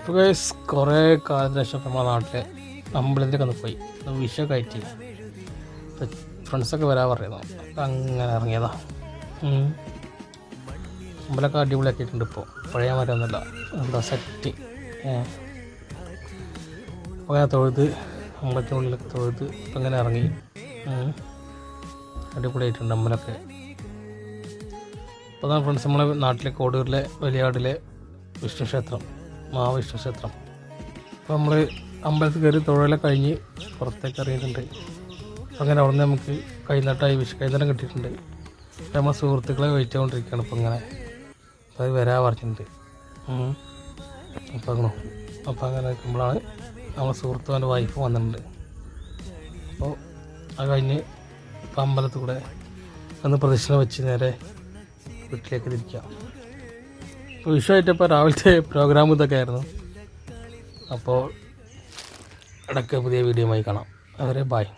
ഇപ്പോൾ കുറേ കാലത്തിന് ശേഷം നമ്മുടെ നാട്ടിലെ അമ്പലത്തിലേക്ക് ഒന്ന് പോയി വിഷയൊക്കെ ആയിട്ട് ഫ്രണ്ട്സൊക്കെ വരാൻ പറയുന്നു. അപ്പം അങ്ങനെ ഇറങ്ങിയതാ. അമ്പലമൊക്കെ അടിപൊളിയാക്കിയിട്ടുണ്ട്. ഇപ്പോൾ പഴയ മരമൊന്നുമില്ല, എന്താ സെറ്റ്. അപ്പോൾ അങ്ങനെ തൊഴുത് അമ്പലത്തിനുള്ളിലൊക്കെ തൊഴുത് ഇപ്പം ഇങ്ങനെ ഇറങ്ങി. അടിപൊളിയായിട്ടുണ്ട് അമ്പലമൊക്കെ. അപ്പോൾ അതാണ് ഫ്രണ്ട്സ് നമ്മളെ നാട്ടിലെ കോടൂരിലെ വലിയാടിലെ വിഷ്ണു ക്ഷേത്രം, മഹാവിഷ്ണു ക്ഷേത്രം. അപ്പോൾ നമ്മൾ അമ്പലത്തിൽ കയറി തൊഴിലൊക്കെ കഴിഞ്ഞ് പുറത്തേക്ക് ഇറങ്ങിയിട്ടുണ്ട്. അപ്പോൾ അങ്ങനെ അവിടെ നിന്ന് നമുക്ക് കൈനീട്ടമായി കൈനീട്ടം കിട്ടിയിട്ടുണ്ട്. അപ്പോൾ നമ്മൾ സുഹൃത്തുക്കളെ വെയിറ്റ് ചെയ്തുകൊണ്ടിരിക്കുകയാണ്. ഇപ്പോൾ ഇങ്ങനെ അത് വരാൻ പറഞ്ഞിട്ടുണ്ട്. അപ്പോൾ അങ്ങനെ നിൽക്കുമ്പോഴാണ് നമ്മളെ സുഹൃത്തും എൻ്റെ വൈഫ് വന്നിട്ടുണ്ട്. അപ്പോൾ അത് കഴിഞ്ഞ് ഇപ്പോൾ അമ്പലത്തിൽ കൂടെ ഒന്ന് പ്രദക്ഷിണ വെച്ച് നേരെ വീട്ടിലേക്ക് തിരിക്കാം. ഇപ്പോൾ വിഷയമായിട്ടിപ്പോൾ രാവിലത്തെ പ്രോഗ്രാം ഇതൊക്കെ ആയിരുന്നു. അപ്പോൾ ഇടയ്ക്ക് പുതിയ വീഡിയോയുമായി കാണാം. അവരെ ബായ്.